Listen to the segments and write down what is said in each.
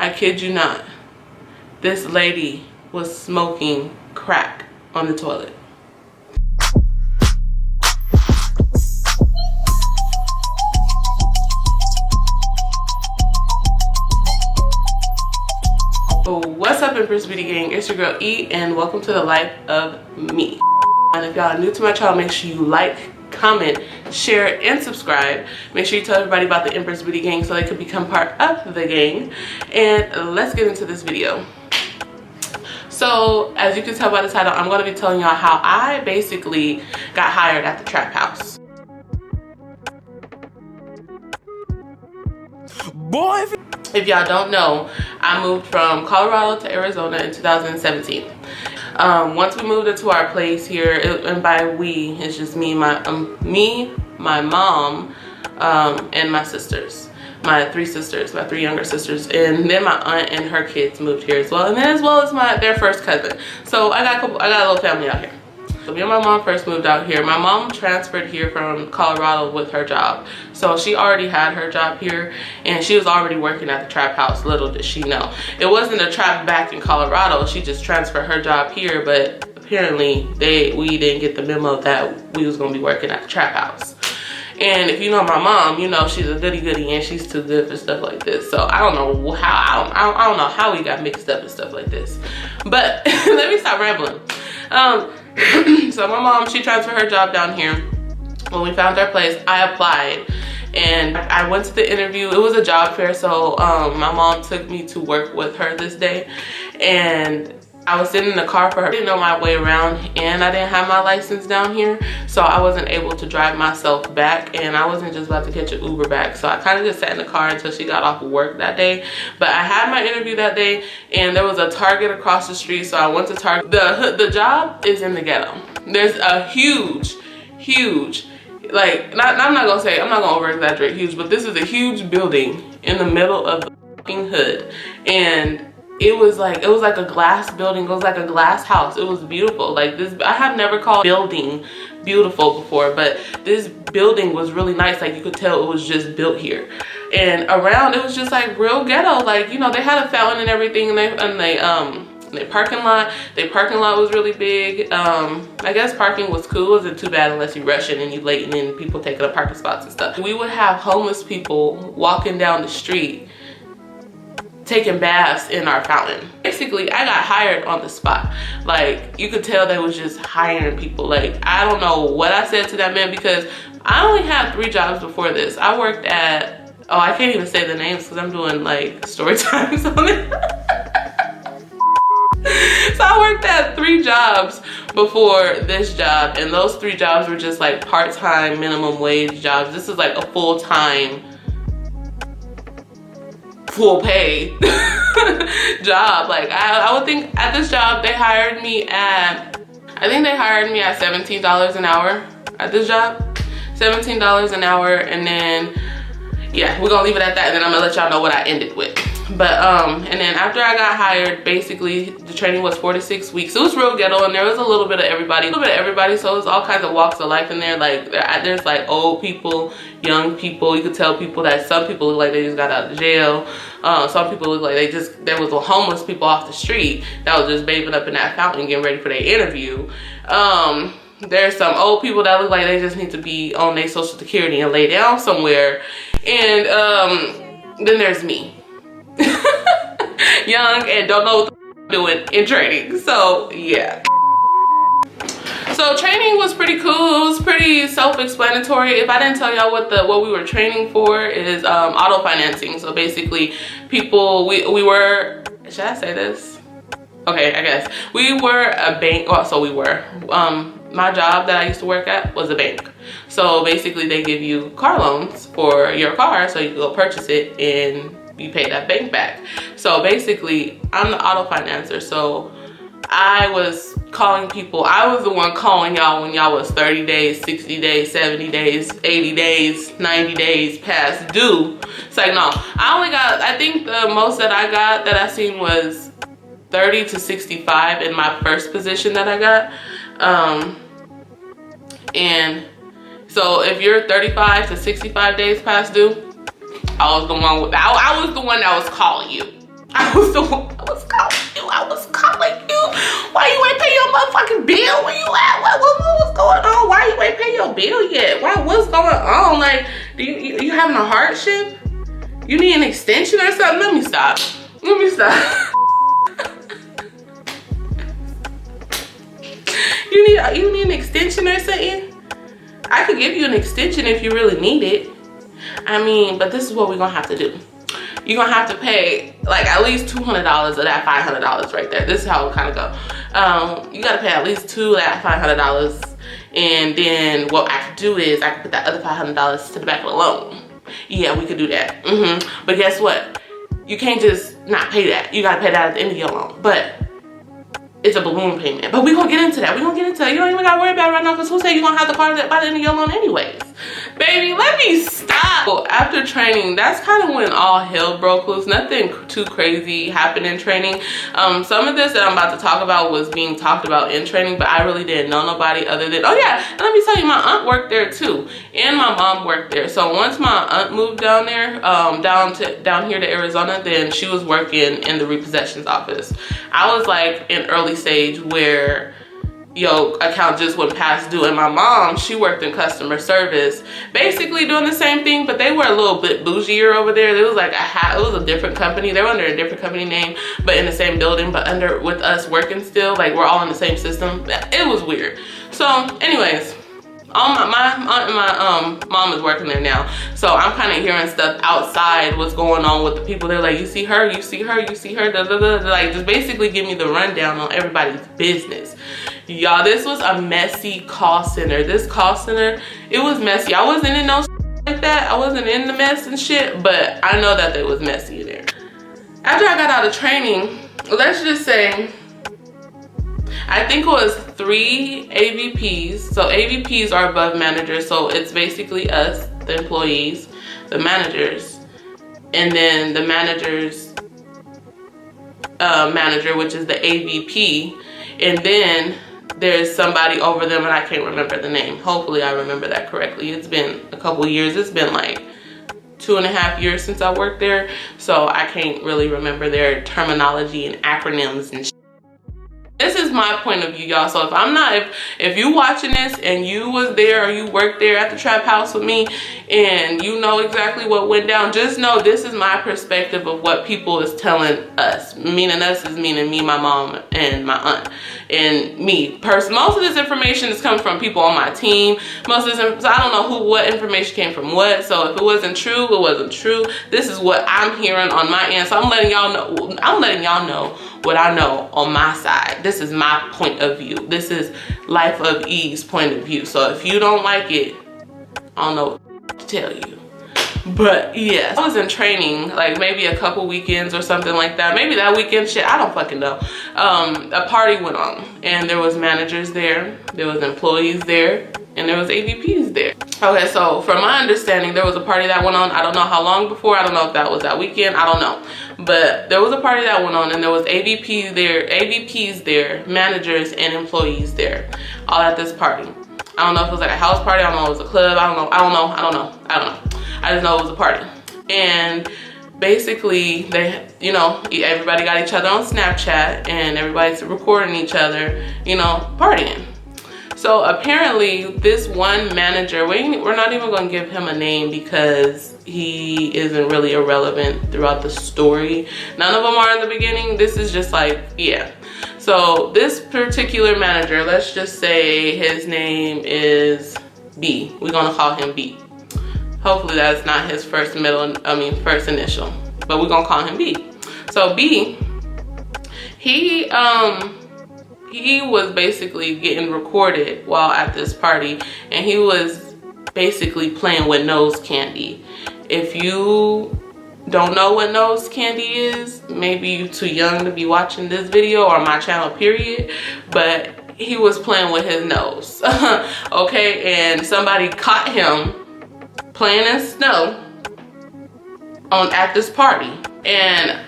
I kid you not, this lady was smoking crack on the toilet. What's up, Empress Beauty Gang? It's your girl E, and welcome to the life of me. And if y'all are new to my channel, make sure you like, comment, share, and subscribe. Make sure you tell everybody about the Empress Beauty Gang so they can become part of the gang. And let's get into this video. So as you can tell by the title, I'm going to be telling y'all how I basically got hired at the trap house. Boy, if y'all don't know, I moved from Colorado to Arizona in 2017. Once we moved into our place here, and by we, it's just me, my mom, and my sisters, my three younger sisters, and then my aunt and her kids moved here as well, and then as well as their first cousin. So I got a little family out here. So me and my mom first moved out here. My mom transferred here from Colorado with her job. So she already had her job here and she was already working at the trap house. Little did she know. It wasn't a trap back in Colorado. She just transferred her job here, but apparently we didn't get the memo that we was gonna be working at the trap house. And if you know my mom, you know she's a goody and she's too good for stuff like this. So I don't know how, I don't know how we got mixed up and stuff like this. But let me stop rambling. So my mom, she transferred her job down here. When we found our place, I applied and I went to the interview. It was a job fair, so my mom took me to work with her this day, and I was sitting in the car for her. I didn't know my way around and I didn't have my license down here, so I wasn't able to drive myself back, and I wasn't just about to catch an Uber back. So I kind of just sat in the car until she got off of work that day. But I had my interview that day and there was a Target across the street, so I went to Target. The job is in the ghetto. There's a huge, like, I'm not gonna over exaggerate huge, but this is a huge building in the middle of the fucking hood. And it was like a glass building. It was like a glass house. It was beautiful. Like this, I have never called building beautiful before, but this building was really nice. Like you could tell it was just built here. And around it was just like real ghetto. Like, you know, they had a fountain and everything, and their parking lot was really big. I guess parking was cool. It wasn't too bad unless you rushing and you late and then people taking up parking spots and stuff. We would have homeless people walking down the street taking baths in our fountain. Basically, I got hired on the spot. Like, you could tell they was just hiring people. Like, I don't know what I said to that man, because I only had 3 jobs before this. I worked at, oh, I can't even say the names because I'm doing like story times on it. So I worked at 3 jobs before this job, and those 3 jobs were just like part-time minimum wage jobs. This is like a full-time, full pay job. Like I would think at this job they hired me at, I think they hired me at $17 an hour at this job. $17 an hour, and then yeah, we're gonna leave it at that, and then I'm gonna let y'all know what I ended with. But and then after I got hired, basically the training was 4 to 6 weeks. It was real ghetto, and there was a little bit of everybody, so it was all kinds of walks of life in there. Like there's like old people, young people. You could tell people that some people look like they just got out of jail. Some people look like there was homeless people off the street that was just bathing up in that fountain getting ready for their interview. There's some old people that look like they just need to be on their social security and lay down somewhere. And then there's me. Young and don't know what I'm doing in training. So yeah. So training was pretty cool. It was pretty self-explanatory. If I didn't tell y'all what we were training for, is auto financing. So basically people, we were, should I say this? Okay, I guess. We were a bank, well, so we were. My job that I used to work at was a bank. So basically they give you car loans for your car so you can go purchase it and you pay that bank back. So basically I'm the auto financer. So I was calling people. I was the one calling y'all when y'all was 30 days, 60 days, 70 days, 80 days, 90 days past due. It's like, no, I think the most that I got that I seen was 30 to 65 in my first position that I got. And so if you're 35 to 65 days past due, I was the one that was calling you. I was calling you. Why you ain't pay your motherfucking bill? Where you at? What's going on? Why you ain't pay your bill yet? What's going on? Like, you having a hardship? You need an extension or something? Let me stop. You need an extension or something? I could give you an extension if you really need it. I mean, but this is what we're gonna have to do. You're gonna have to pay like at least $200 of that $500 right there. This is how it kind of go. You gotta pay at least $200 of that $500, and then what I could do is I could put that other $500 to the back of the loan. Yeah, we could do that. But guess what? You can't just not pay that. You gotta pay that at the end of your loan. But it's a balloon payment. But we're gonna get into that. You don't even gotta worry about it right now, because who said you're gonna have the car by the end of your loan anyways? Baby, let me stop. Well, after training, that's kind of when all hell broke loose. Nothing too crazy happened in training. Some of this that I'm about to talk about was being talked about in training, but I really didn't know nobody other than, oh yeah, and let me tell you, my aunt worked there too, and my mom worked there. So once my aunt moved down there, down here to Arizona, then she was working in the repossessions office. I was like in early stage where account just went past due, and my mom, she worked in customer service, basically doing the same thing, but they were a little bit bougier over there. It was like it was a different company. They were under a different company name, but in the same building, but with us working still, like we're all in the same system. It was weird. So anyways, my aunt and my mom is working there now, so I'm kind of hearing stuff outside, what's going on with the people. They're like, you see her, da, da, da. Like, just basically give me the rundown on everybody's business. Y'all, this was a messy call center. This call center, it was messy. I wasn't in no like that. I wasn't in the mess and shit, but I know that it was messy in there. After I got out of training, let's just say, I think it was 3 AVPs. So AVPs are above managers. So it's basically us, the employees, the managers, and then the manager's manager, which is the AVP. And then there's somebody over them, and I can't remember the name. Hopefully I remember that correctly. It's been a couple years. It's been like 2.5 years since I worked there. So I can't really remember their terminology and acronyms and shit. This is my point of view, y'all. So if you watching this and you was there or you worked there at the trap house with me and you know exactly what went down, just know this is my perspective of what people is telling us. Meaning us is meaning me, my mom, and my aunt. And me. Most of this information is coming from people on my team. Most of this, so I don't know what information came from what. So if it wasn't true, it wasn't true. This is what I'm hearing on my end. So I'm letting y'all know what I know on my side. This is my point of view. This is Life of E's point of view. So if you don't like it, I don't know what to tell you. But yeah, I was in training like maybe a couple weekends or something like that. Maybe that weekend, shit, I don't fucking know. A party went on and there was managers there, there was employees there, and there was AVPs there. Okay, so from my understanding, there was a party that went on. I don't know how long before. I don't know if that was that weekend. I don't know. But there was a party that went on, and there was AVPs there, managers and employees there, all at this party. I don't know if it was like a house party. I don't know if it was a club. I don't know. I just know it was a party. And basically, everybody got each other on Snapchat, and everybody's recording each other, partying. So apparently this one manager, we're not even going to give him a name because he isn't really irrelevant throughout the story. None of them are in the beginning. This is just like, yeah. So this particular manager, let's just say his name is B. We're going to call him B. Hopefully that's not his first initial, but we're going to call him B. So B, he was basically getting recorded while at this party, and he was basically playing with nose candy. If you don't know what nose candy is, maybe you're too young to be watching this video or my channel, period, but he was playing with his nose. Okay, and somebody caught him playing in snow at this party. And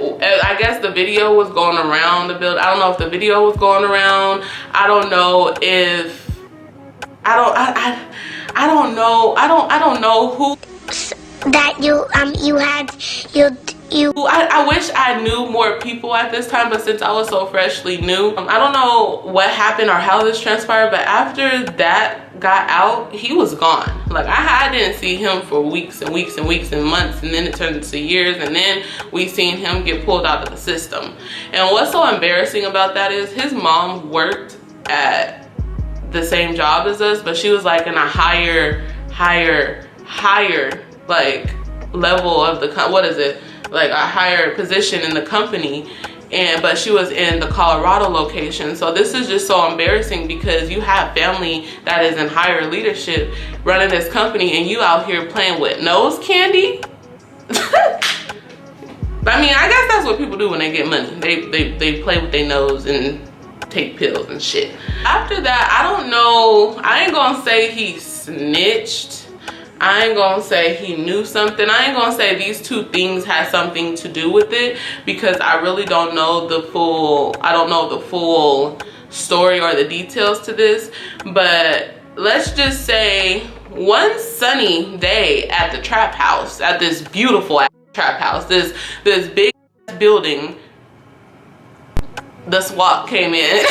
I guess the video was going around the building. I don't know if the video was going around. I don't know if, I don't know who. that I wish I knew more people at this time, but since I was so freshly new, I don't know what happened or how this transpired, but after that got out, he was gone. Like I didn't see him for weeks and weeks and weeks and months, and then it turned into years, and then we seen him get pulled out of the system. And what's so embarrassing about that is his mom worked at the same job as us, but she was like in a higher like level of the like a higher position in the company, but she was in the Colorado location. So this is just so embarrassing because you have family that is in higher leadership running this company, and you out here playing with nose candy. I mean, I guess that's what people do when they get money. They play with their nose and take pills and shit. After that, I don't know, I ain't gonna say he snitched, I ain't gonna say he knew something, I ain't gonna say these two things had something to do with it, because I really don't know the full, story or the details to this. But let's just say one sunny day at the trap house, at this beautiful trap house, this big building, the SWAT came in.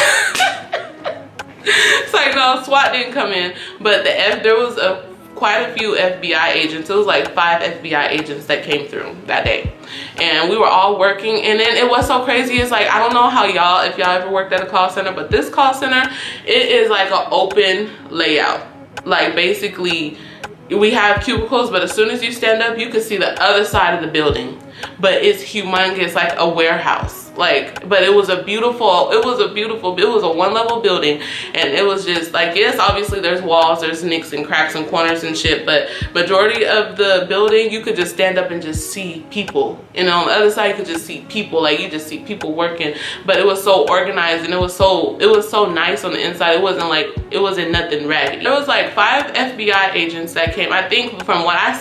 It's like, no, SWAT didn't come in, but there was quite a few FBI agents. It was like 5 FBI agents that came through that day, and we were all working. And then it was so crazy, it's like, I don't know how if y'all ever worked at a call center, but this call center, it is like an open layout. Like basically we have cubicles, but as soon as you stand up, you can see the other side of the building, but it's humongous, like a warehouse. Like, but it was a one-level building, and it was just like, yes, obviously there's walls, there's nicks and cracks and corners and shit, but majority of the building, you could just stand up and just see people, and on the other side you could just see people, like you just see people working. But it was so organized, and it was so nice on the inside. It wasn't nothing raggedy. There was like 5 FBI agents that came. I think from what I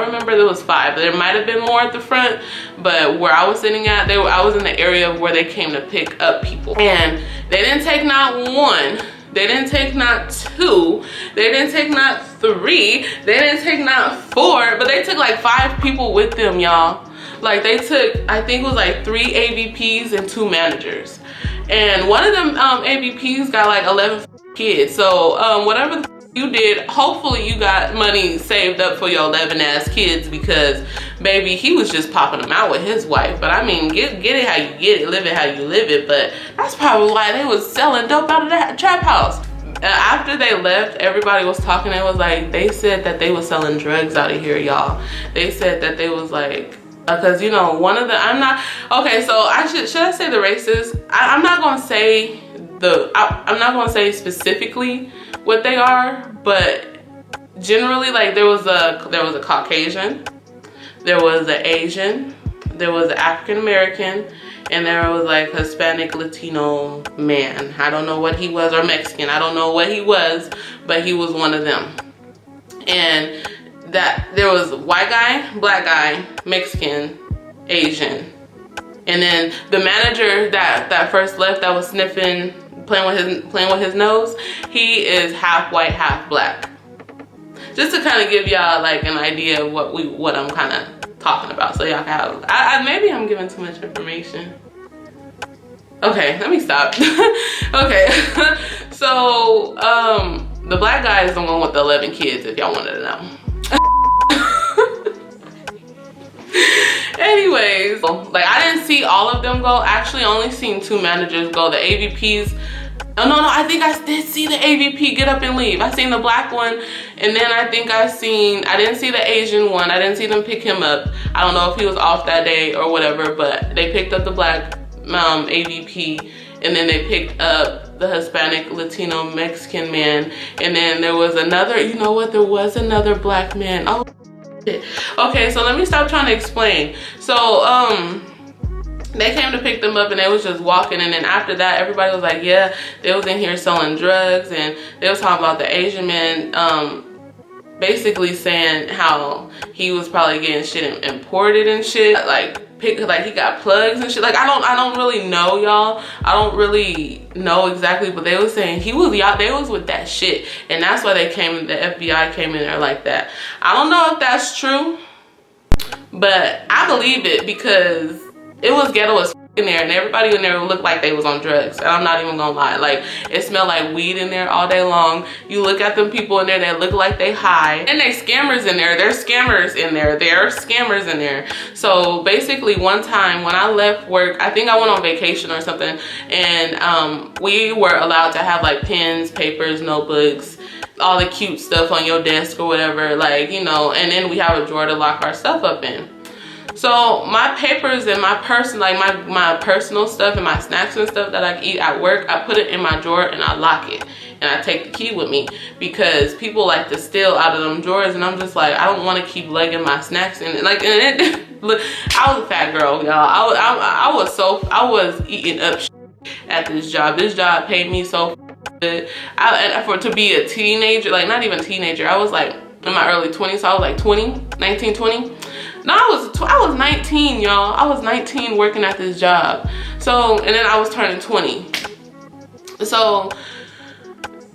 remember, there was 5. There might have been more at the front, but where I was sitting at, I was in the area where they came to pick up people, and they didn't take not 1, they didn't take not 2, they didn't take not 3, they didn't take not 4, but they took like 5 people with them, y'all. Like they took, I think it was like 3 AVPs and 2 managers, and one of them AVPs got like 11 kids. So whatever you did, hopefully you got money saved up for your 11 ass kids, because baby, he was just popping them out with his wife. But I mean, get it how you get it, live it how you live it. But that's probably why they was selling dope out of that trap house. After they left, everybody was talking. It was like, they said that they was selling drugs out of here, y'all. They said that they was like, because you know, one of the, I'm not, okay, so should I say the races? I'm not gonna say I'm not gonna say specifically what they are, but generally, like there was a Caucasian, there was an Asian, there was an African American, and there was like Hispanic Latino man. I don't know what he was, or Mexican. I don't know what he was, but he was one of them. And that there was white guy, black guy, Mexican, Asian, and then the manager that first left, that was sniffing, playing with his nose, he is half white, half black. Just to kind of give y'all like an idea of what I'm kind of talking about, so y'all can have, maybe I'm giving too much information. Okay, let me stop. Okay, so the black guy is the one with the 11 kids, if y'all wanted to know. Anyways, like I didn't see all of them go. Actually, I only seen 2 managers go. The AVPs, oh no, I think I did see the AVP get up and leave. I seen the black one, and then I think I didn't see the Asian one. I didn't see them pick him up. I don't know if he was off that day or whatever, but they picked up the black AVP, and then they picked up the Hispanic, Latino, Mexican man, and then there was another, you know what, there was another black man. Oh, okay, so let me stop trying to explain. So they came to pick them up, and they was just walking, and then after that everybody was like, yeah, they was in here selling drugs, and they was talking about the Asian man, basically saying how he was probably getting shit imported and shit, like he got plugs and shit. Like I don't really know, y'all. I don't really know exactly, but they was saying they was with that shit, and that's why the FBI came in there like that. I don't know if that's true. But I believe it because it was ghetto as in there, and everybody in there looked like they was on drugs. And I'm not even gonna lie, like it smelled like weed in there all day long. You look at them people in there that look like they high, and they scammers in there. There's scammers in there. There are scammers in there. So basically, one time when I left work, I think I went on vacation or something, and we were allowed to have like pens, papers, notebooks, all the cute stuff on your desk or whatever, like, you know, and then we have a drawer to lock our stuff up in. So my papers and my my personal stuff and my snacks and stuff that I eat at work, I put it in my drawer and I lock it. And I take the key with me because people like to steal out of them drawers, and I'm just like, I don't want to keep lugging my snacks in it. Like, and it, look, I was a fat girl, y'all. I was eating up at this job. This job paid me so good. To be a teenager, like not even a teenager, I was like in my early 20s, so I was like 19, 20. No, I was 19, y'all. I was 19 working at this job. So, and then I was turning 20. So,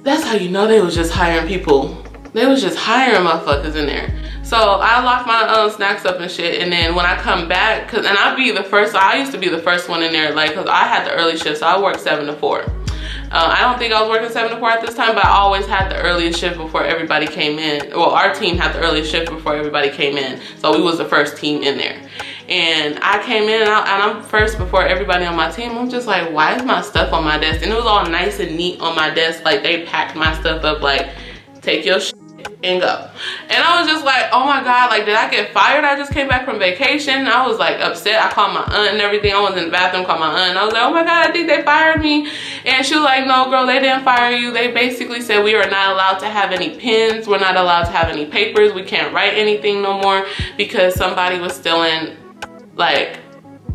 that's how you know they was just hiring people. They was just hiring motherfuckers in there. So, I locked my snacks up and shit. And then when I come back, I used to be the first one in there, like, cause I had the early shift, so I worked 7 to 4. I don't think I was working 7 to 4 at this time, but I always had the earliest shift before everybody came in. Well, our team had the earliest shift before everybody came in, so we was the first team in there. And I came in and I'm first before everybody on my team. I'm just like, why is my stuff on my desk? And it was all nice and neat on my desk. Like, they packed my stuff up, like, take your shit and go. And I was just like, oh my God, like, did I get fired? I just came back from vacation. I was like upset. I called my aunt and everything. I was in the bathroom, called my aunt, and I was like, oh my God, I think they fired me. And she was like, no girl, they didn't fire you. They basically said we are not allowed to have any pens. We're not allowed to have any papers. We can't write anything no more because somebody was stealing like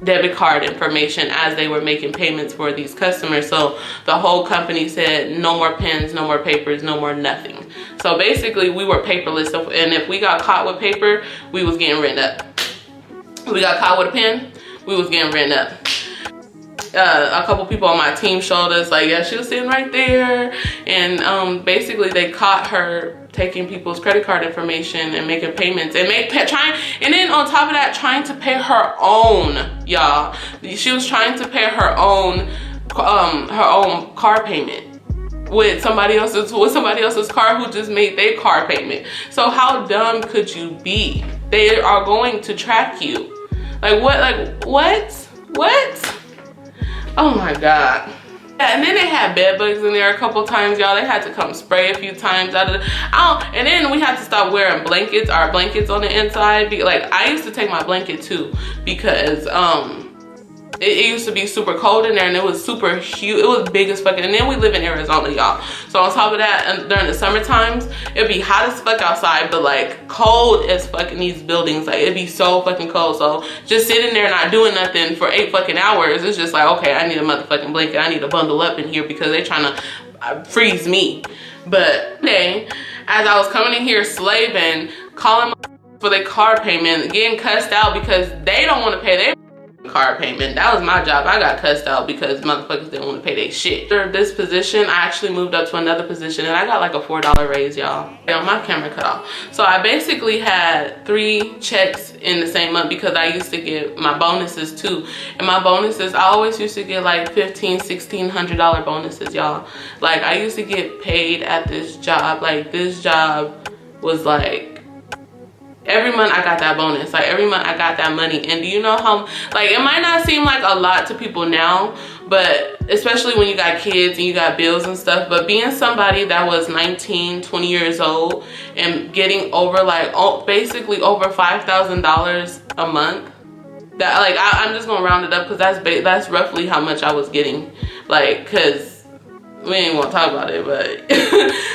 debit card information as they were making payments for these customers. So the whole company said no more pens, no more papers, no more nothing. So basically we were paperless, and if we got caught with paper, we was getting written up. If we got caught with a pen, we was getting written up. A couple people on my team showed us, like, yeah, she was sitting right there, and basically they caught her taking people's credit card information and making payments and and then on top of that, trying to pay her own, y'all. She was trying to pay her own car payment with somebody else's car who just made their car payment. So how dumb could you be? They are going to track you. Like what? Like what? Oh my God. Yeah, and then they had bed bugs in there a couple times, y'all. They had to come spray a few times out of and then we had to stop wearing blankets, our blankets on the inside. Like, I used to take my blanket too because it used to be super cold in there, and it was super huge. It was big as fucking. And then we live in Arizona, y'all. So on top of that, during the summer times, it'd be hot as fuck outside, but like cold as fuck in these buildings. Like, it'd be so fucking cold. So just sitting there not doing nothing for 8 fucking hours, it's just like, okay, I need a motherfucking blanket. I need to bundle up in here because they're trying to freeze me. But today, as I was coming in here slaving, calling for their car payment, getting cussed out because they don't want to pay their car payment. That was my job. I got cussed out because motherfuckers didn't want to pay their shit. After this position, I actually moved up to another position, and I got like a $4 raise, y'all. My camera cut off. So I basically had 3 checks in the same month because I used to get my bonuses too. And my bonuses, I always used to get like $1,500, $1,600 bonuses, y'all. Like, I used to get paid at this job. Like, this job was like, every month I got that bonus. Like, every month I got that money. And do you know how, like, it might not seem like a lot to people now, but especially when you got kids and you got bills and stuff, but being somebody that was 19, 20 years old and getting over like basically over $5,000 a month, that, like, I'm just gonna round it up because that's roughly how much I was getting. Like, cause we ain't want to talk about it, but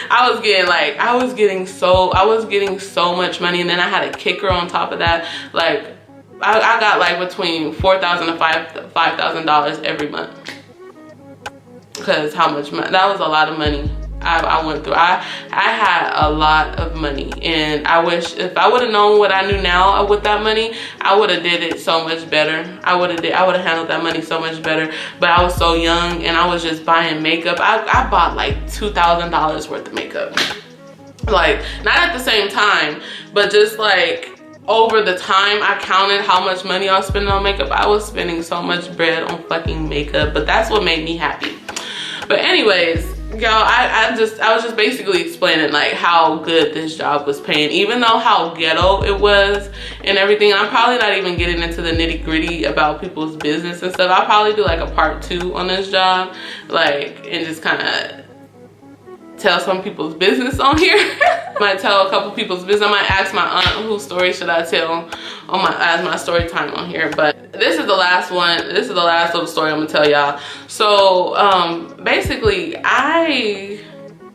I was getting so much money, and then I had a kicker on top of that. Like, I got like between $4,000 to $5,000 every month, because how much money, that was a lot of money I went through. I had a lot of money, and I wish if I would have known what I knew now with that money, I would have did it so much better. I would have handled that money so much better. But I was so young, and I was just buying makeup. I bought like $2,000 worth of makeup. Like, not at the same time, but just like over the time I counted how much money I was spending on makeup. I was spending so much bread on fucking makeup, but that's what made me happy. But anyways, y'all, I was just basically explaining like how good this job was paying, even though how ghetto it was and everything. I'm probably not even getting into the nitty-gritty about people's business and stuff. I'll probably do like a part 2 on this job, like, and just kind of tell some people's business on here. Might tell a couple people's business. I might ask my aunt whose story should I tell on as my story time on here. But this is the last one. This is the last little story I'm gonna tell y'all. So basically I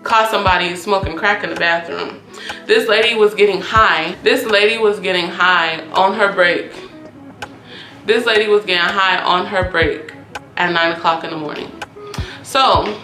caught somebody smoking crack in the bathroom. This lady was getting high. This lady was getting high on her break. This lady was getting high on her break at 9 o'clock in the morning. So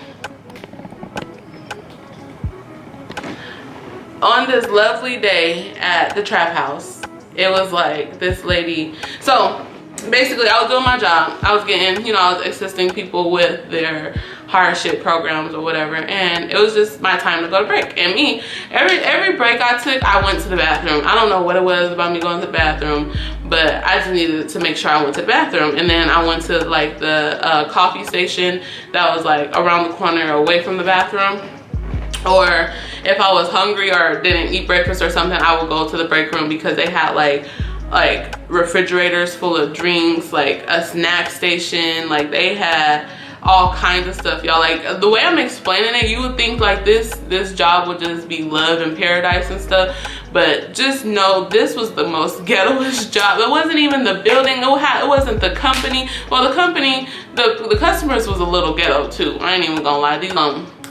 on this lovely day at the trap house, it was like this lady. So basically I was doing my job. I was getting, you know, I was assisting people with their hardship programs or whatever, and it was just my time to go to break. And me, every break I took, I went to the bathroom. I don't know what it was about me going to the bathroom, but I just needed to make sure I went to the bathroom. And then I went to like the coffee station that was like around the corner away from the bathroom. Or if I was hungry or didn't eat breakfast or something, I would go to the break room because they had like refrigerators full of drinks, like a snack station. Like they had all kinds of stuff, y'all. Like the way I'm explaining it, you would think like this job would just be love and paradise and stuff, but just know this was the most ghettoish job. It wasn't even the building. It wasn't the company. Well, the company, the customers was a little ghetto too. I ain't even gonna lie.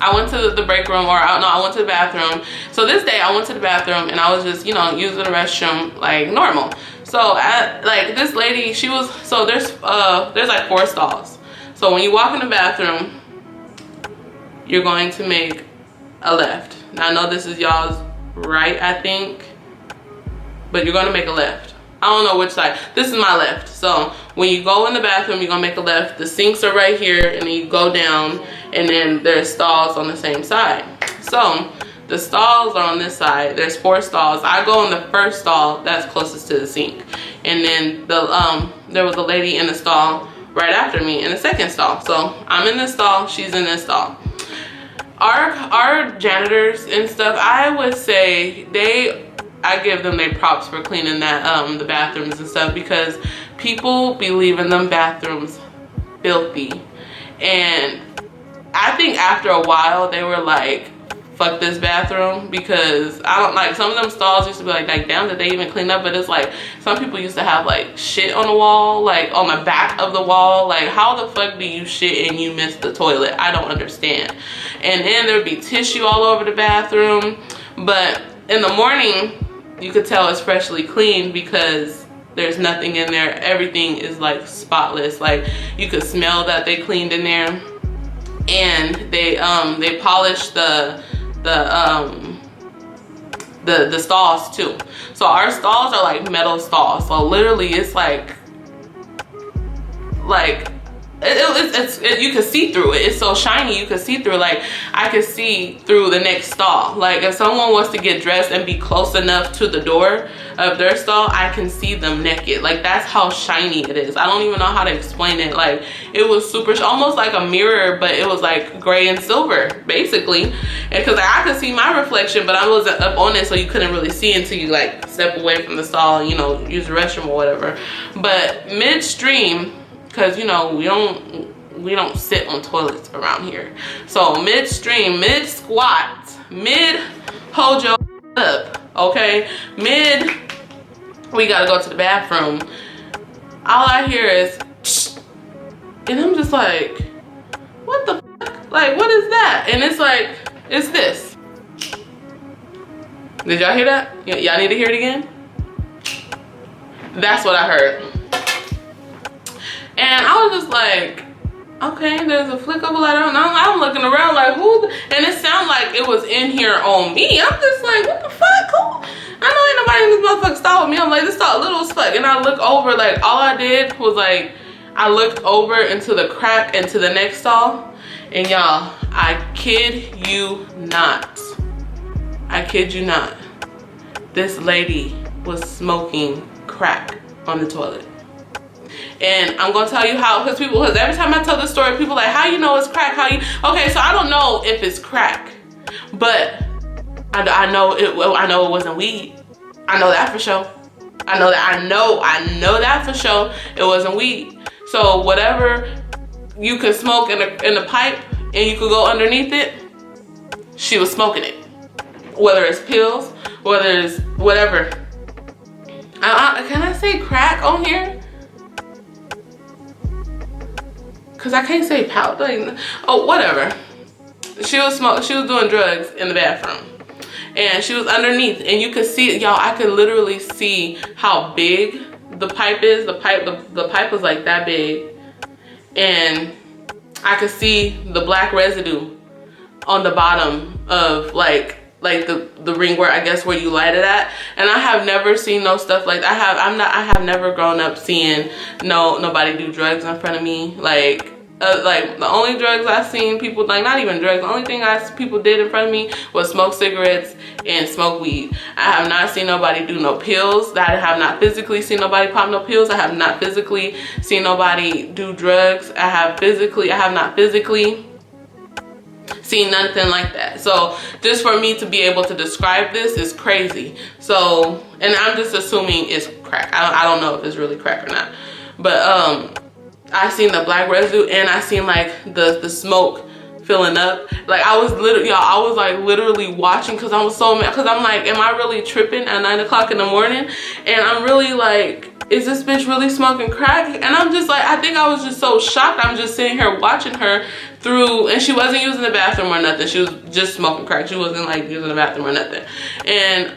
I went to the break room, or I went to the bathroom. So this day I went to the bathroom and I was just, you know, using the restroom like normal. So like this lady, she was, so there's like 4 stalls. So when you walk in the bathroom, you're going to make a left. Now I know this is y'all's right, I think, but you're going to make a left. I don't know which side. This is my left. So when you go in the bathroom, you're gonna make a left. The sinks are right here, and then you go down, and then there's stalls on the same side. So the stalls are on this side. There's 4 stalls. I go in the first stall that's closest to the sink, and then there was a lady in the stall right after me in the second stall. So I'm in this stall, she's in this stall. Our janitors and stuff, I would say I give them their props for cleaning that the bathrooms and stuff, because people be leaving them bathrooms filthy. And I think after a while they were like, fuck this bathroom, because I don't like, some of them stalls used to be like damn, did they even clean up? But it's like some people used to have like shit on the wall, like on the back of the wall. Like how the fuck do you shit and you miss the toilet? I don't understand. And then there'd be tissue all over the bathroom. But in the morning you could tell it's freshly cleaned because there's nothing in there. Everything is like spotless. Like you could smell that they cleaned in there. And they polished the stalls too. So our stalls are like metal stalls. So literally it's like you can see through it. It's so shiny you can see through. Like I could see through the next stall. Like if someone wants to get dressed and be close enough to the door of their stall, I can see them naked. Like that's how shiny it is. I don't even know how to explain it. Like it was super, almost like a mirror, but it was like gray and silver basically. And because I could see my reflection, but I wasn't up on it, so you couldn't really see until you like step away from the stall and, you know, use the restroom or whatever. But midstream, because you know we don't sit on toilets around here. So midstream, mid squat, mid hold your up, okay, mid we gotta go to the bathroom, all I hear is psh, and I'm just like, what the fuck? Like what is that? And it's like, it's this. Did y'all hear that? Y'all need to hear it again? That's what I heard. And I was just like, okay, there's a flick of a light on. I'm looking around like, who? And it sounded like it was in here on me. I'm just like, what the fuck? Who? I know ain't nobody in this motherfucker stall with me. I'm like, this stall little as fuck. And I look over, like, all I did was like, I looked over into the crack into the next stall. And y'all, I kid you not. I kid you not. This lady was smoking crack on the toilet. And I'm gonna tell you how, because every time I tell this story, people are like, how you know it's crack? Okay, so I don't know if it's crack, but I know it wasn't weed. I know that for sure. I know that for sure. It wasn't weed. So whatever you could smoke in a pipe and you could go underneath it, she was smoking it. Whether it's pills, whether it's whatever. Can I say crack on here? Cause I can't say powder. Oh, whatever. She was doing drugs in the bathroom. And she was underneath, and you could see it, y'all. I could literally see how big the pipe is. The pipe was like that big, and I could see the black residue on the bottom of like the ring where I guess where you light it at. And I have never seen no stuff like that. I have never grown up seeing nobody do drugs in front of me. Like the only drugs I've seen people, like not even drugs, the only thing people did in front of me was smoke cigarettes and smoke weed. I have not seen nobody do no pills. I have not physically seen nobody pop no pills. I have not physically seen nobody do drugs. I have not physically seen nothing like that. So just for me to be able to describe this is crazy. So, and I'm just assuming it's crack. I don't know if it's really crack or not, but I seen the black residue, and I seen like the smoke filling up. Like I was literally watching, because I was so mad, because I'm like, am I really tripping at 9 o'clock in the morning? And I'm really like, is this bitch really smoking crack? And I'm just like, I think I was just so shocked. I'm just sitting here watching her through, and she wasn't using the bathroom or nothing. She was just smoking crack. She wasn't like using the bathroom or nothing. And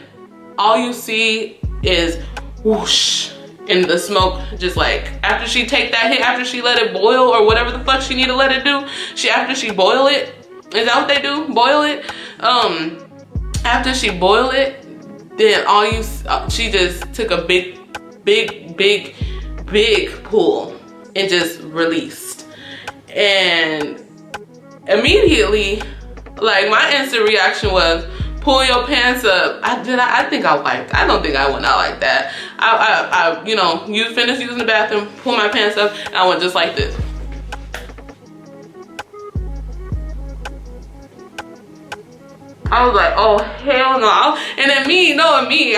all you see is whoosh. And the smoke, just like, after she take that hit, after she let it boil or whatever the fuck she need to let it do, after she boil it, is that what they do? Boil it? After she boil it, then she just took a big pull and just released. And immediately, like, my instant reaction was, pull your pants up. I think I wiped. I don't think I went out like that. You finished using the bathroom, pull my pants up, and I went just like this. I was like, oh hell no. And then me,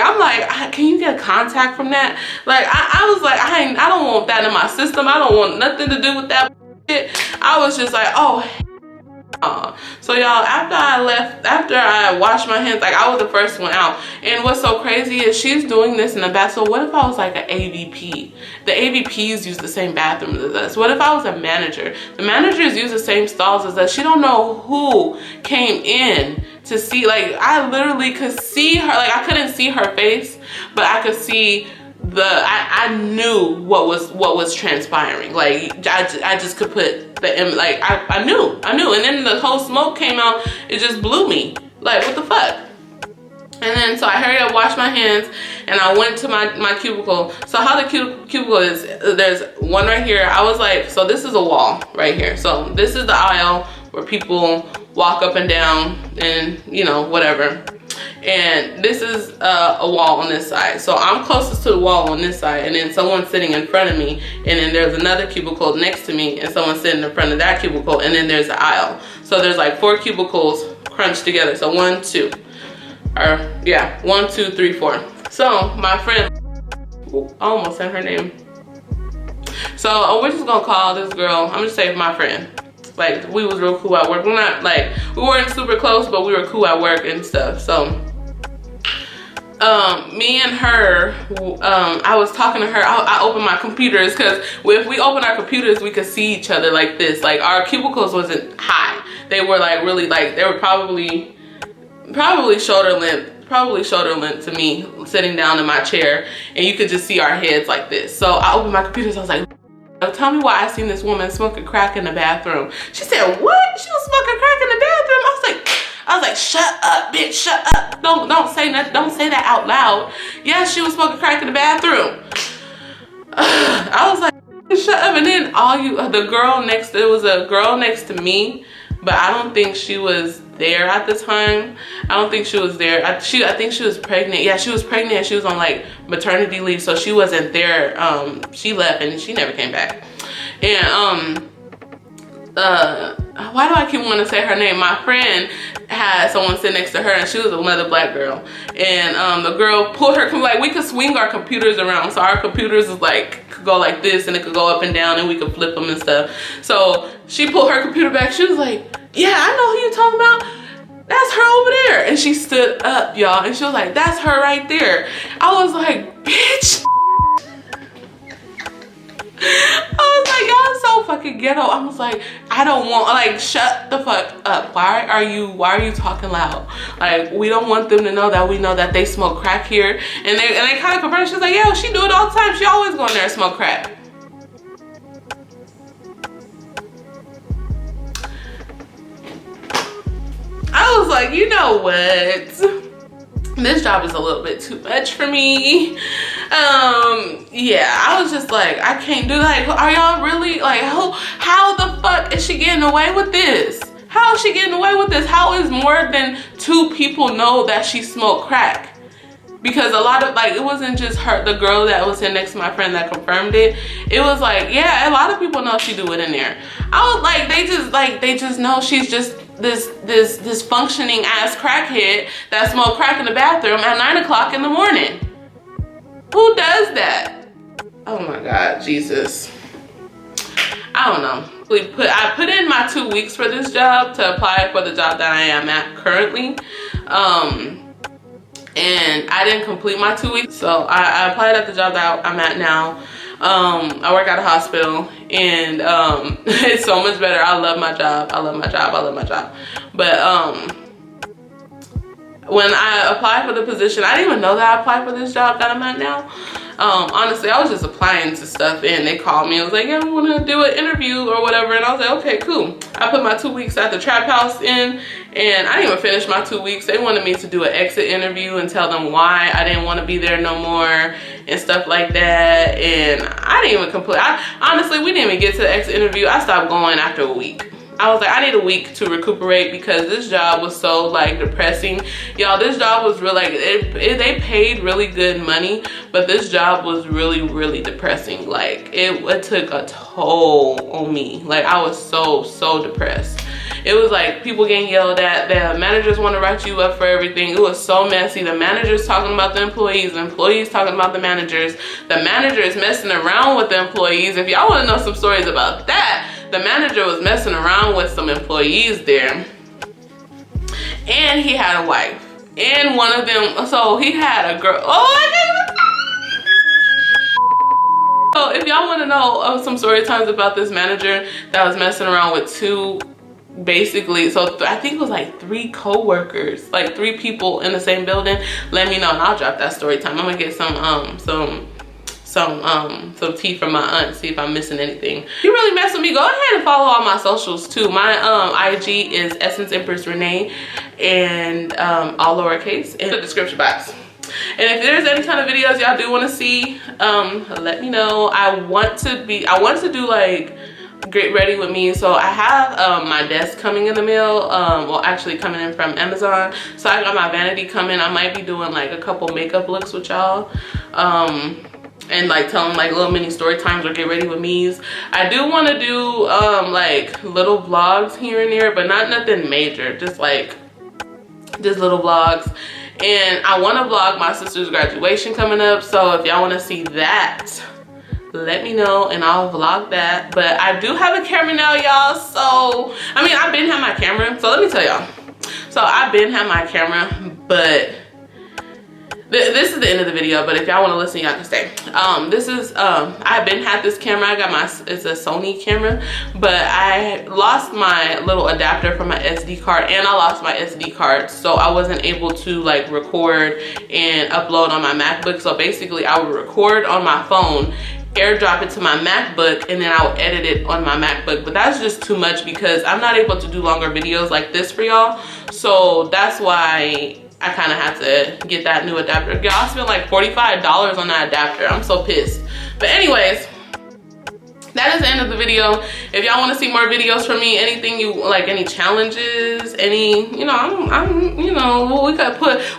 I'm like, can you get contact from that? Like I was like, I don't want that in my system. I don't want nothing to do with that shit. I was just like, oh. So y'all, after I washed my hands, like I was the first one out. And what's so crazy is she's doing this in the bath. So what if I was like an AVP? The AVPs use the same bathroom as us. What if I was a manager? The managers use the same stalls as us. She don't know who came in to see. Like I literally could see her. Like I couldn't see her face, but I could see I knew what was transpiring. Like I just could put like I knew, and then the whole smoke came out. It just blew me. Like what the fuck? And then so I hurried up, washed my hands, and I went to my cubicle. So how the cubicle is, there's one right here. I was like, so this is a wall right here. So this is the aisle where people walk up and down and whatever. And this is a wall on this side. So I'm closest to the wall on this side, and then someone's sitting in front of me, and then there's another cubicle next to me, and someone's sitting in front of that cubicle, and then there's the aisle. So there's like 4 cubicles crunched together. So 1, 2, 3, 4. So my friend, I almost said her name. So we're just gonna call this girl, I'm just saying my friend. Like we was real cool at work. We weren't super close, but we were cool at work and stuff. So me and her, I was talking to her. I opened my computers, because if we open our computers, we could see each other like this. Like our cubicles wasn't high. They were like really like, they were probably shoulder length to me, sitting down in my chair, and you could just see our heads like this. So I opened my computers. I was like, tell me why I seen this woman smoking crack in the bathroom. She said, what? She was smoking crack in the bathroom? I was like, shut up, bitch, shut up. Don't say that. Don't say that out loud. Yes, she was smoking crack in the bathroom. I was like, shut up. And then there was a girl next to me. but I don't think she was there at the time. I don't think she was there. I think she was pregnant. Yeah, she was pregnant and she was on like maternity leave, so she wasn't there. She left and she never came back. And why do I keep wanting to say her name? My friend had someone sit next to her and she was another black girl. And the girl pulled her, like, we could swing our computers around. So our computers is like, could go like this and it could go up and down and we could flip them and stuff. So she pulled her computer back. She was like, yeah, I know who you're talking about. That's her over there. And she stood up, y'all. And she was like, that's her right there. I was like, bitch. I was like, y'all so fucking ghetto. I was like, I don't want, like, shut the fuck up. Why are you talking loud? Like, we don't want them to know that we know that they smoke crack here. And they kind of confirmed. She was like, yeah, she do it all the time. She always go in there and smoke crack. I was like, you know what? This job is a little bit too much for me. Yeah, I was just like, I can't do that. Like, are y'all really, like, how the fuck is she getting away with this? How is she getting away with this? How is more than 2 people know that she smoked crack? Because a lot of, like, it wasn't just her, the girl that was sitting next to my friend that confirmed it. It was like, yeah, a lot of people know she do it in there. I was like, they just know she's just this functioning ass crackhead that smoked crack in the bathroom at 9 o'clock in the morning. Who does that? Oh my God, Jesus. I don't know. I put in my 2 weeks for this job to apply for the job that I am at currently. And I didn't complete my 2 weeks. So I applied at the job that I'm at now. I work at a hospital and it's so much better. I love my job. I love my job. I love my job. But when I applied for the position, I didn't even know that I applied for this job that I'm at now. Honestly, I was just applying to stuff and they called me and was like, yeah, we want to do an interview or whatever. And I was like, okay, cool. I put my 2 weeks at the trap house in and I didn't even finish my 2 weeks. They wanted me to do an exit interview and tell them why I didn't want to be there no more and stuff like that. And I didn't even complete. Honestly, we didn't even get to the exit interview. I stopped going after a week. I was like, I need a week to recuperate because this job was so like depressing. Y'all, this job was really, like, they paid really good money, but this job was really, really depressing. Like, it took a toll on me. Like, I was so depressed. It was like people getting yelled at. The managers want to write you up for everything. It was so messy. The managers talking about the employees talking about the managers messing around with the employees. If y'all want to know some stories about that, the manager was messing around with some employees there. And he had a wife. And one of them, so he had a girl. Oh, I can't even. So if y'all want to know some story times about this manager that was messing around with 2, basically, so I think it was like 3 co-workers, like 3 people in the same building, let me know and I'll drop that story time. I'm gonna get some tea from my aunt, see if I'm missing anything. If you really mess with me, go ahead and follow all my socials too. My IG is ESSENCEEMPRESSRENE and all lowercase in the description box. And if there's any kind of videos y'all do want to see, let me know. I want to do like get ready with me. So I have my desk coming in the mail, well, actually coming in from Amazon. So I got my vanity coming. I might be doing like a couple makeup looks with y'all, and like telling like little mini story times or get ready with me's. I do want to do like little vlogs here and there, but not nothing major, just little vlogs. And I want to vlog my sister's graduation coming up, so if y'all want to see that, let me know and I'll vlog that. But I do have a camera now, y'all. So I mean, I've been had my camera, so let me tell y'all. So I've been had my camera, but this is the end of the video. But if y'all want to listen, y'all can stay. This is I've been had this camera. I got it's a Sony camera, but I lost my little adapter for my SD card and I lost my SD card, so I wasn't able to like record and upload on my MacBook. So basically I would record on my phone, airdrop it to my MacBook, and then I'll edit it on my MacBook. But that's just too much because I'm not able to do longer videos like this for y'all. So that's why I kind of had to get that new adapter. Y'all, I spent like $45 on that adapter. I'm so pissed. But anyways, that is the end of the video. If y'all want to see more videos from me, anything you like, any challenges, any, you know, you know,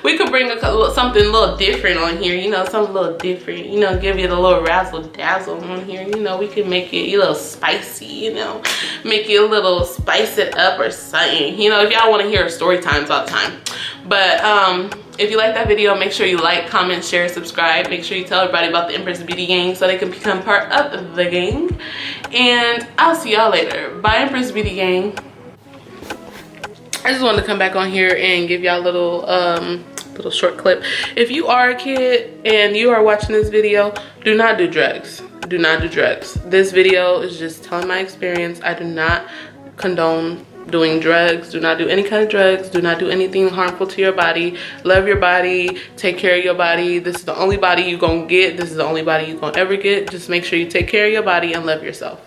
we could bring something a little different on here, you know, something a little different, you know, give it a little razzle dazzle on here, you know, we can make it a little spicy, you know, make it a little spice it up or something, you know, if y'all want to hear story times all the time. But if you like that video, make sure you like, comment, share, subscribe. Make sure you tell everybody about the Empress Beauty Gang so they can become part of the gang. And I'll see y'all later. Bye, Empress Beauty Gang. I just wanted to come back on here and give y'all a little short clip. If you are a kid and you are watching this video, do not do drugs. Do not do drugs. This video is just telling my experience. I do not condone doing drugs. Do not do any kind of drugs. Do not do anything harmful to your body. Love your body. Take care of your body. This is the only body you're gonna get. This is the only body you're gonna ever get. Just make sure you take care of your body and love yourself.